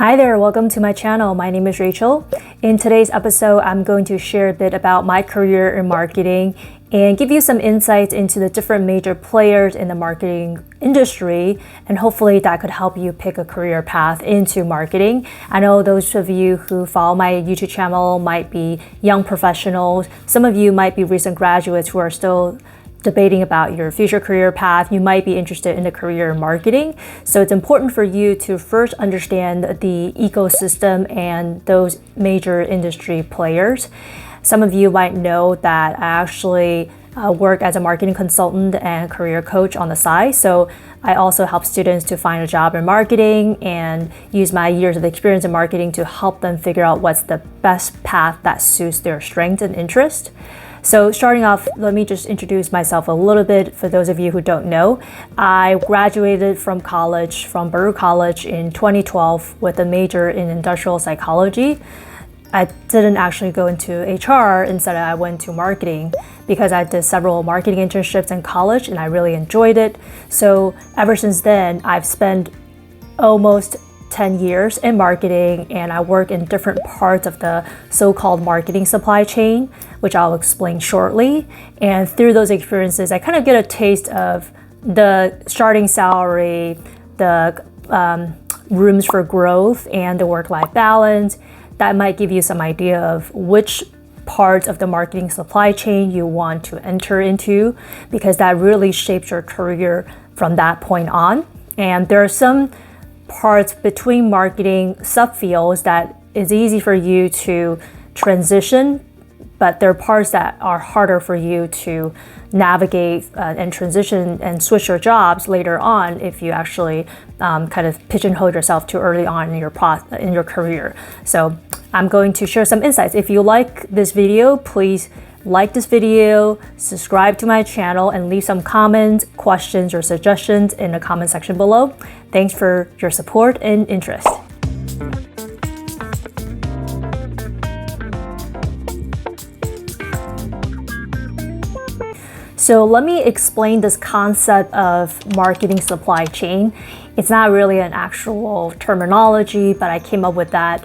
Hi there, welcome to my channel. My name is Rachel. In today's episode, I'm going to share a bit about my career in marketing and give you some insights into the different major players in the marketing industry, and hopefully that could help you pick a career path into marketing. I know those of you who follow my YouTube channel might be young professionals. Some of you might be recent graduates who are still debating about your future career path. You might be interested in a career in marketing. So it's important for you to first understand the ecosystem and those major industry players. Some of you might know that I actually work as a marketing consultant and career coach on the side. So I also help students to find a job in marketing and use my years of experience in marketing to help them figure out what's the best path that suits their strengths and interest. So starting off, let me just introduce myself a little bit for those of you who don't know. I graduated from college, from Baruch College in 2012 with a major in industrial psychology. I didn't actually go into HR, instead I went to marketing because I did several marketing internships in college and I really enjoyed it. So ever since then, I've spent almost 10 years in marketing, and I work in different parts of the so-called marketing supply chain, which I'll explain shortly. And through those experiences, I kind of get a taste of the starting salary, the rooms for growth, and the work-life balance. That might give you some idea of which parts of the marketing supply chain you want to enter into, because that really shapes your career from that point on. And there are some parts between marketing subfields that is easy for you to transition, but there are parts that are harder for you to navigate and transition and switch your jobs later on if you actually kind of pigeonhole yourself too early on in your career. So I'm going to share some insights. If you like this video, please like this video, subscribe to my channel, and leave some comments, questions, or suggestions in the comment section below. Thanks for your support and interest. So let me explain this concept of marketing supply chain. It's not really an actual terminology, but I came up with that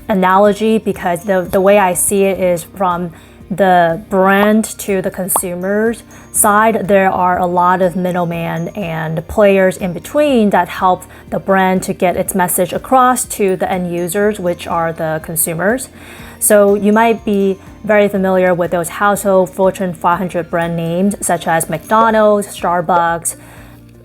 analogy because the way I see it is from the brand to the consumer's side. There are a lot of middlemen and players in between that help the brand to get its message across to the end users, which are the consumers. So you might be very familiar with those household Fortune 500 brand names such as McDonald's, Starbucks,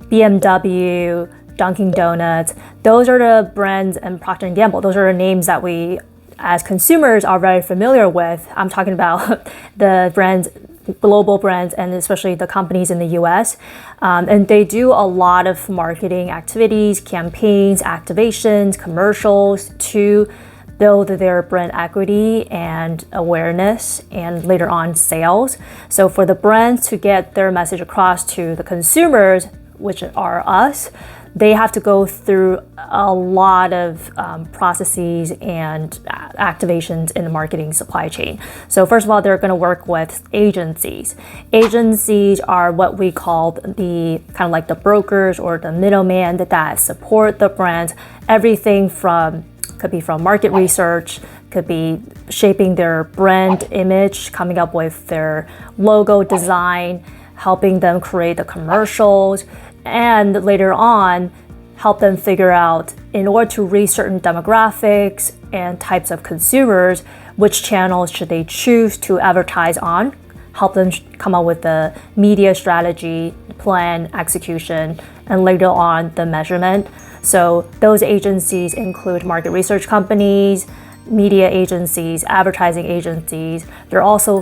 BMW, Dunkin' Donuts. Those are the brands, and Procter & Gamble. Those are the names that we as consumers are very familiar with. I'm talking about the brands, global brands, and especially the companies in the US. And they do a lot of marketing activities, campaigns, activations, commercials to build their brand equity and awareness, and later on sales. So for the brands to get their message across to the consumers, which are us, they have to go through a lot of processes and activations in the marketing supply chain. So first of all, they're going to work with agencies. Agencies are what we call the kind of like the brokers or the middleman that support the brands. Everything from could be from market research, could be shaping their brand image, coming up with their logo design, helping them create the commercials, and later on help them figure out, in order to reach certain demographics and types of consumers, which channels should they choose to advertise on, help them come up with the media strategy, plan, execution, and later on the measurement. So those agencies include market research companies, media agencies, advertising agencies. There are also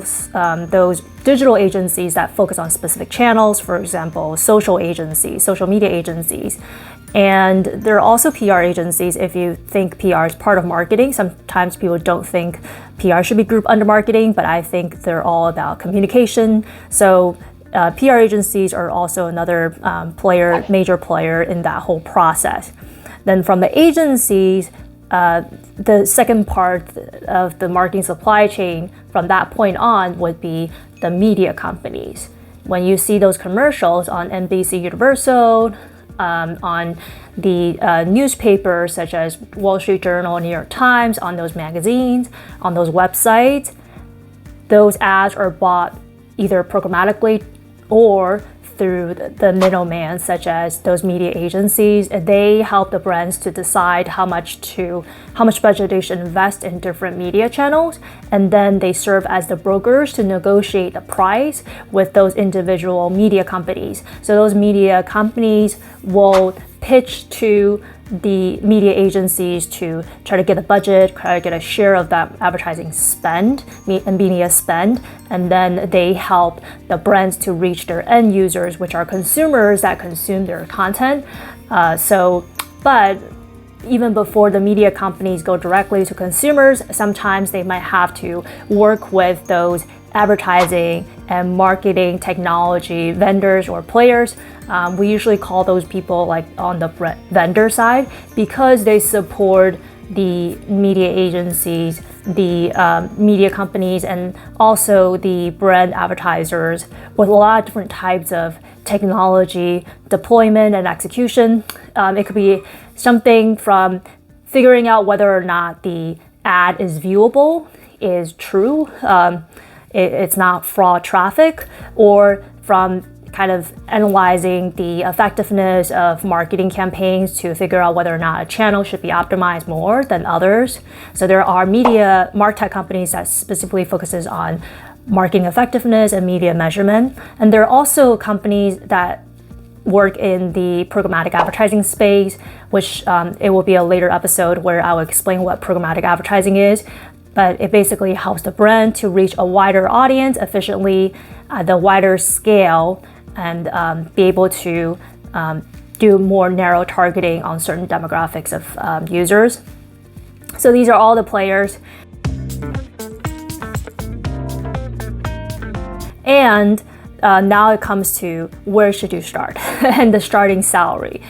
those digital agencies that focus on specific channels, for example, social agencies, social media agencies. And there are also PR agencies. If you think PR is part of marketing, sometimes people don't think PR should be grouped under marketing, but I think they're all about communication. So PR agencies are also another major player in that whole process. Then from the agencies, the second part of the marketing supply chain from that point on would be the media companies. When you see those commercials on NBC Universal, on the newspapers such as Wall Street Journal, New York Times, on those magazines, on those websites. Those ads are bought either programmatically or through the middleman, such as those media agencies. They help the brands to decide how much budget they should invest in different media channels, and then they serve as the brokers to negotiate the price with those individual media companies. So those media companies will pitch to the media agencies to try to get a budget, try to get a share of that advertising spend and media spend, and then they help the brands to reach their end users, which are consumers that consume their content. But even before the media companies go directly to consumers, sometimes they might have to work with those advertising and marketing technology vendors or players. We usually call those people like on the vendor side, because they support the media agencies, the media companies, and also the brand advertisers with a lot of different types of technology deployment and execution. It could be something from figuring out whether or not the ad is viewable, is true, it's not fraud traffic, or from kind of analyzing the effectiveness of marketing campaigns to figure out whether or not a channel should be optimized more than others. So there are media martech companies that specifically focuses on marketing effectiveness and media measurement. And there are also companies that work in the programmatic advertising space, which it will be a later episode where I will explain what programmatic advertising is. But it basically helps the brand to reach a wider audience efficiently at the wider scale, and be able to do more narrow targeting on certain demographics of users. So these are all the players. And now it comes to where should you start and the starting salary.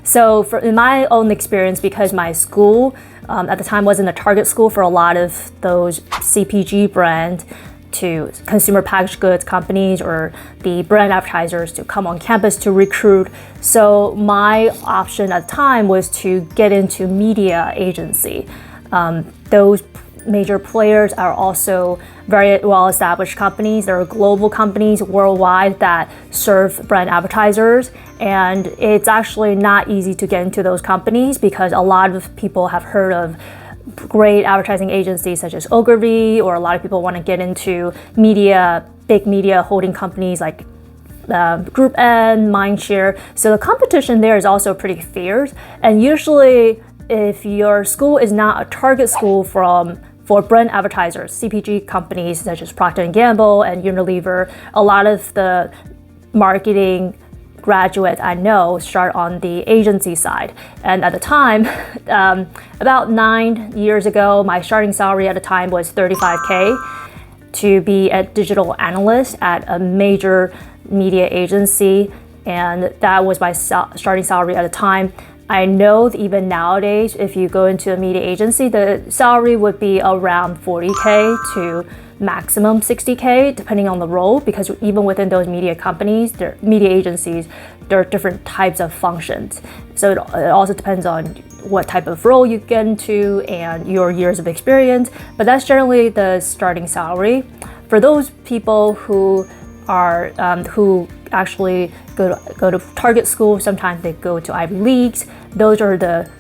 So in my own experience, because my school at the time wasn't a target school for a lot of those CPG brands to consumer packaged goods companies or the brand advertisers to come on campus to recruit. So my option at the time was to get into media agency. Those major players are also very well-established companies. There are global companies worldwide that serve brand advertisers, and it's actually not easy to get into those companies because a lot of people have heard of great advertising agencies such as Ogilvy, or a lot of people want to get into big media holding companies like Group N, Mindshare. So the competition there is also pretty fierce, and usually if your school is not a target school for brand advertisers, CPG companies such as Procter & Gamble and Unilever, a lot of the marketing graduates I know start on the agency side. And at the time, about 9 years ago, my starting salary at the time was $35K to be a digital analyst at a major media agency. And that was my starting salary at the time. I know that even nowadays, if you go into a media agency, the salary would be around $40K to maximum $60K, depending on the role, because even within those media companies, media agencies, there are different types of functions. So it also depends on what type of role you get into and your years of experience, but that's generally the starting salary. For those people who actually go to target school, sometimes they go to Ivy Leagues. Those are the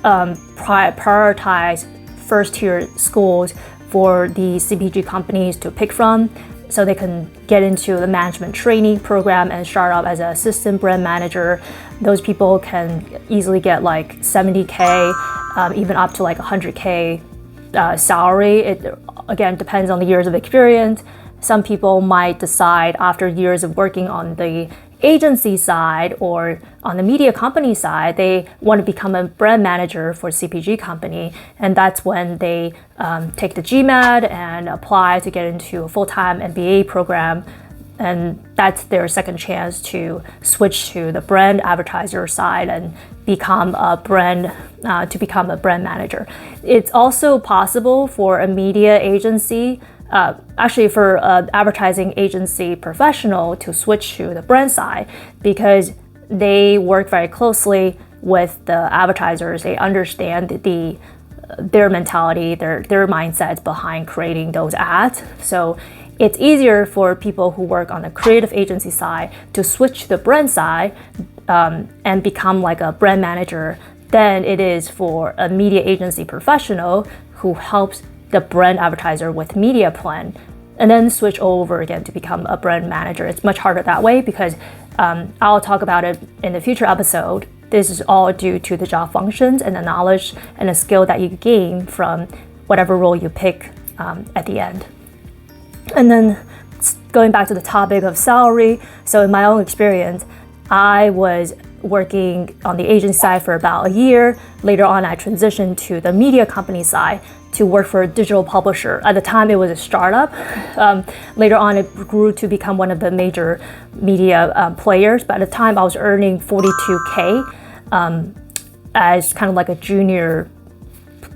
prioritized first-tier schools for the CPG companies to pick from, so they can get into the management training program and start off as an assistant brand manager. Those people can easily get like $70K, even up to like $100K salary. It again depends on the years of experience. Some people might decide after years of working on the agency side or on the media company side, they want to become a brand manager for a CPG company. And that's when they take the GMAT and apply to get into a full-time MBA program. And that's their second chance to switch to the brand advertiser side and become a brand manager. It's also possible for a media agency, for an advertising agency professional to switch to the brand side, because they work very closely with the advertisers. They understand their mentality, their mindsets behind creating those ads. So it's easier for people who work on the creative agency side to switch to the brand side and become like a brand manager than it is for a media agency professional who helps the brand advertiser with media plan and then switch over again to become a brand manager. It's much harder that way because I'll talk about it in the future episode. This is all due to the job functions and the knowledge and the skill that you gain from whatever role you pick at the end. And then going back to the topic of salary, so in my own experience, I was working on the agency side for about a year. Later on, I transitioned to the media company side to work for a digital publisher. At the time, it was a startup. Later on, it grew to become one of the major media players. But at the time, I was earning $42K as kind of like a junior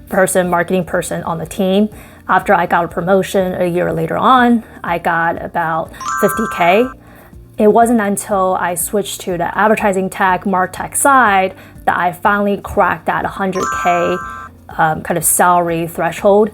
person, marketing person on the team. After I got a promotion a year later on, I got about $50K. It wasn't until I switched to the advertising tech, MarTech side that I finally cracked that $100K kind of salary threshold.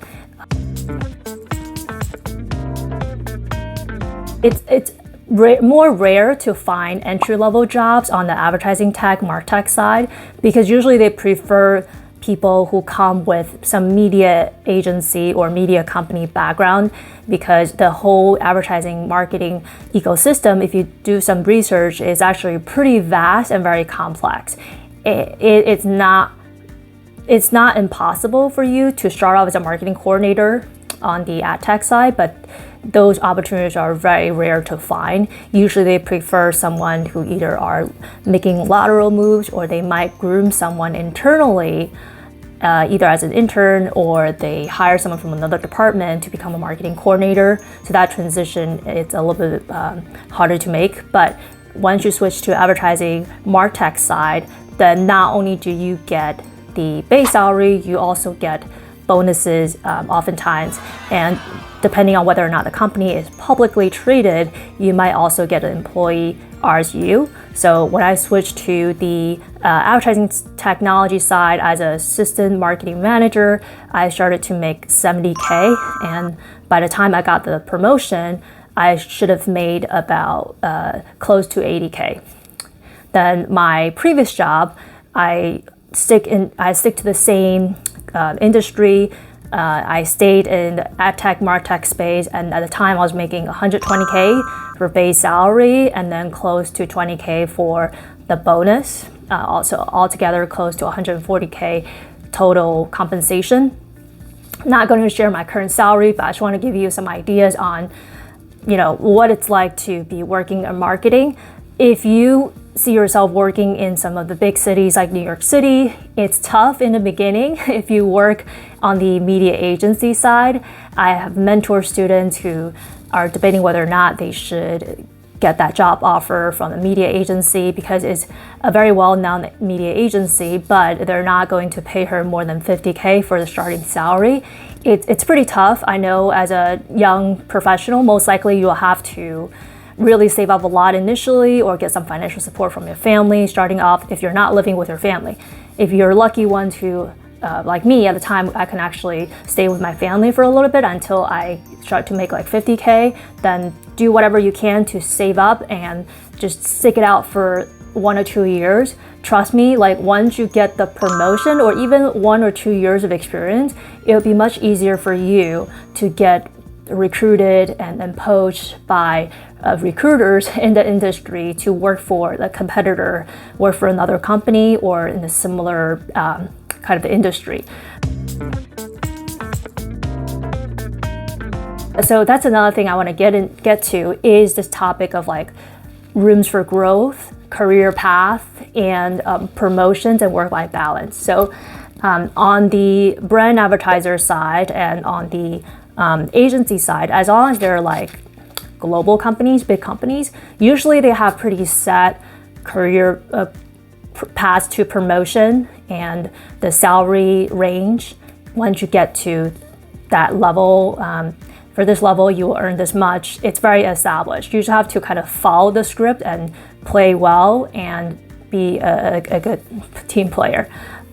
It's more rare to find entry-level jobs on the advertising tech, MarTech side because usually they prefer people who come with some media agency or media company background because the whole advertising marketing ecosystem, if you do some research, is actually pretty vast and very complex. It's not impossible for you to start off as a marketing coordinator on the ad tech side, but those opportunities are very rare to find. Usually they prefer someone who either are making lateral moves or they might groom someone internally, either as an intern or they hire someone from another department to become a marketing coordinator. So that transition, it's a little bit harder to make. But once you switch to advertising MarTech side, then not only do you get the base salary, you also get bonuses oftentimes. And depending on whether or not the company is publicly traded, you might also get an employee RSU. So when I switched to the advertising technology side as an assistant marketing manager, I started to make $70K. And by the time I got the promotion, I should have made about close to $80K. Then my previous job, I stick to the same industry. I stayed in the ad tech, MarTech space, and at the time I was making $120K for base salary and then close to $20K for the bonus. Also altogether close to $140K total compensation. Not going to share my current salary, but I just want to give you some ideas on, what it's like to be working in marketing. If you see yourself working in some of the big cities like New York City, it's tough in the beginning. If you work on the media agency side, I have mentor students who are debating whether or not they should get that job offer from the media agency because it's a very well-known media agency, but they're not going to pay her more than $50K for the starting salary. It's pretty tough. I know as a young professional, most likely you'll have to really save up a lot initially or get some financial support from your family starting off if you're not living with your family. If you're lucky ones who, like me at the time, I can actually stay with my family for a little bit until I start to make like $50K, then do whatever you can to save up and just stick it out for 1 or 2 years. Trust me, like once you get the promotion or even 1 or 2 years of experience, it'll be much easier for you to get recruited and then poached by recruiters in the industry to work for a competitor, work for another company or in a similar kind of industry. So that's another thing I want to get to is this topic of like rooms for growth, career path, and promotions and work-life balance. So on the brand advertiser side and on the agency side, as long as they're like global companies, big companies, usually they have pretty set career paths to promotion and the salary range. Once you get to that level, for this level you will earn this much. It's very established. You just have to kind of follow the script and play well and be a good team player.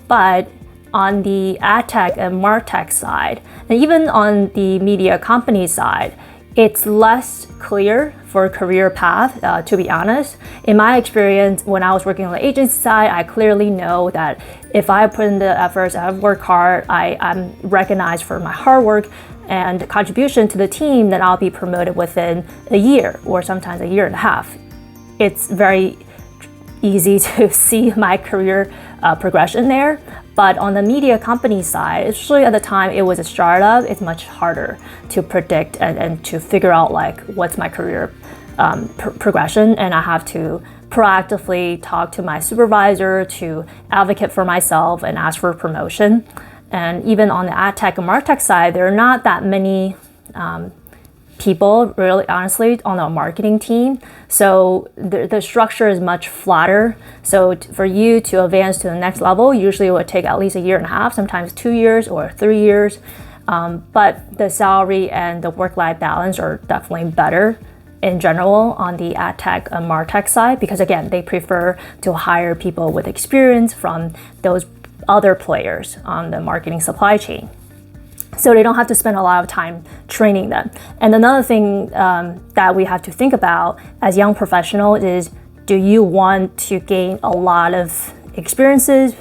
But on the ad tech and martech side, and even on the media company side, it's less clear for a career path, to be honest. In my experience, when I was working on the agency side, I clearly know that if I put in the efforts, I work hard, I'm recognized for my hard work and contribution to the team, then I'll be promoted within a year or sometimes a year and a half. It's very easy to see my career progression there. But on the media company side, especially at the time it was a startup, it's much harder to predict and to figure out like what's my career progression. And I have to proactively talk to my supervisor to advocate for myself and ask for promotion. And even on the ad tech and martech side, there are not that many people, really honestly, on a marketing team. So the structure is much flatter. So for you to advance to the next level, usually it would take at least a year and a half, sometimes 2 years or 3 years. But the salary and the work-life balance are definitely better in general on the ad tech and martech side, because again, they prefer to hire people with experience from those other players on the marketing supply chain. So they don't have to spend a lot of time training them. And another thing that we have to think about as young professionals is, do you want to gain a lot of experiences?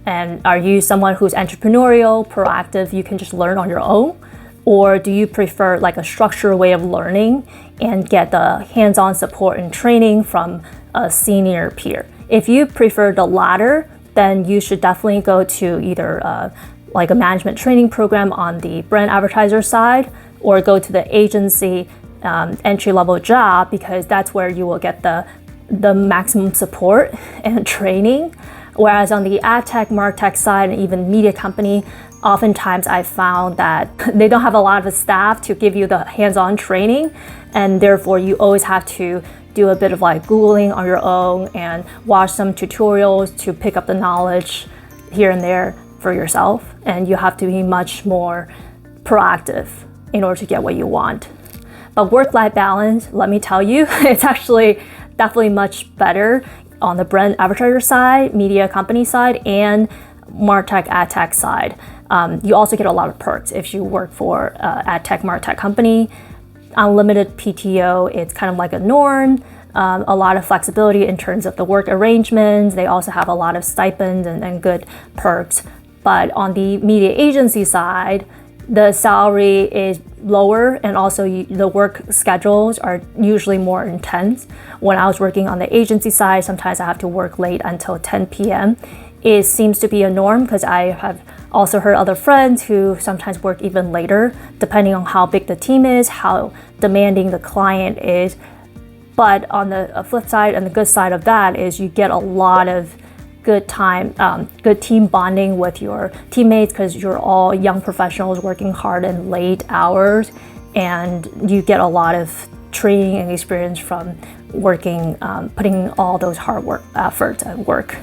And are you someone who's entrepreneurial, proactive, you can just learn on your own? Or do you prefer like a structured way of learning and get the hands-on support and training from a senior peer? If you prefer the latter, then you should definitely go to either like a management training program on the brand advertiser side, or go to the agency entry-level job, because that's where you will get the maximum support and training. Whereas on the ad tech, martech side, and even media company, oftentimes I found that they don't have a lot of staff to give you the hands-on training, and therefore you always have to do a bit of like Googling on your own and watch some tutorials to pick up the knowledge here and there for yourself. And you have to be much more proactive in order to get what you want. But work-life balance, let me tell you, it's actually definitely much better on the brand advertiser side, media company side, and martech, ad tech side. You also get a lot of perks if you work for ad tech, martech company. Unlimited PTO, it's kind of like a norm. A lot of flexibility in terms of the work arrangements. They also have a lot of stipends and good perks. But on the media agency side, the salary is lower, and also the work schedules are usually more intense. When I was working on the agency side, sometimes I have to work late until 10 p.m. It seems to be a norm, because I have also heard other friends who sometimes work even later, depending on how big the team is, how demanding the client is. But on the flip side and the good side of that is you get a lot of good time, good team bonding with your teammates, because you're all young professionals working hard in late hours, and you get a lot of training and experience from working, putting all those hard work efforts at work.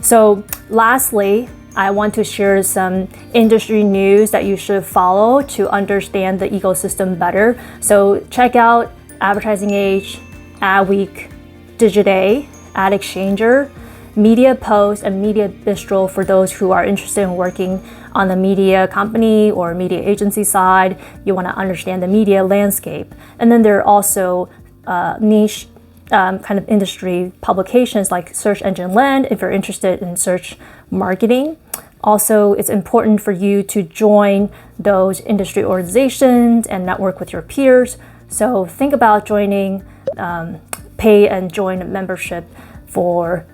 So lastly, I want to share some industry news that you should follow to understand the ecosystem better. So check out Advertising Age, Adweek, Digiday, AdExchanger, Media Post, and Media Bistro for those who are interested in working on the media company or media agency side. You want to understand the media landscape. And then there are also niche kind of industry publications like Search Engine Land if you're interested in search marketing. Also, it's important for you to join those industry organizations and network with your peers. So think about joining, pay and join membership for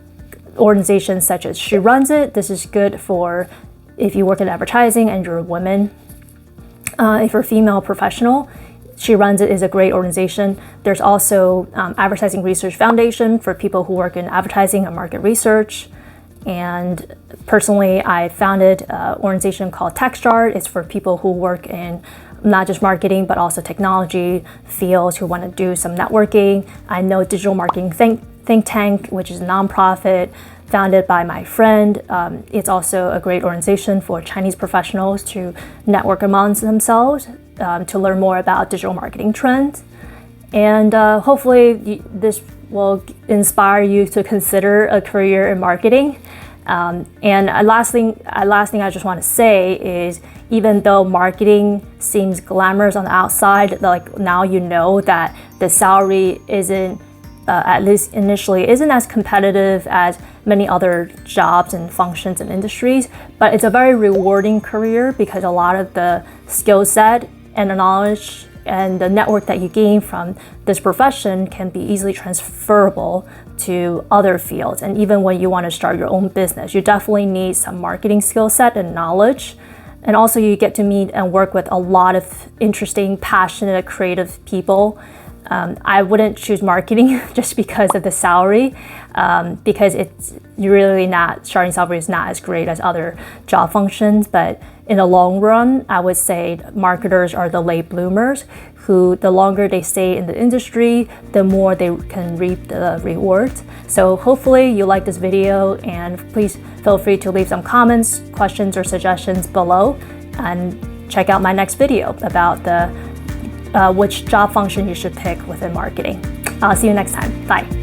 organizations such as She Runs It. This is good for if you work in advertising and you're a woman. If you're a female professional, She Runs It is a great organization. There's also Advertising Research Foundation for people who work in advertising and market research. And personally, I founded an organization called TechStart. It's for people who work in not just marketing, but also technology fields who want to do some networking. I know Digital Marketing Think Tank, which is a nonprofit founded by my friend. It's also a great organization for Chinese professionals to network amongst themselves, to learn more about digital marketing trends. And hopefully this will inspire you to consider a career in marketing. And last thing I just want to say is, even though marketing seems glamorous on the outside, like now you know that the salary isn't, at least initially, isn't as competitive as many other jobs and functions and industries, but it's a very rewarding career because a lot of the skill set and the knowledge and the network that you gain from this profession can be easily transferable to other fields. And even when you want to start your own business, you definitely need some marketing skill set and knowledge. And also you get to meet and work with a lot of interesting, passionate, creative people. I wouldn't choose marketing just because of the salary, because it's really not, starting salary is not as great as other job functions. But in the long run, I would say marketers are the late bloomers who, the longer they stay in the industry, the more they can reap the rewards. So hopefully you like this video, and please feel free to leave some comments, questions, or suggestions below, and check out my next video about which job function you should pick within marketing. I'll see you next time. Bye.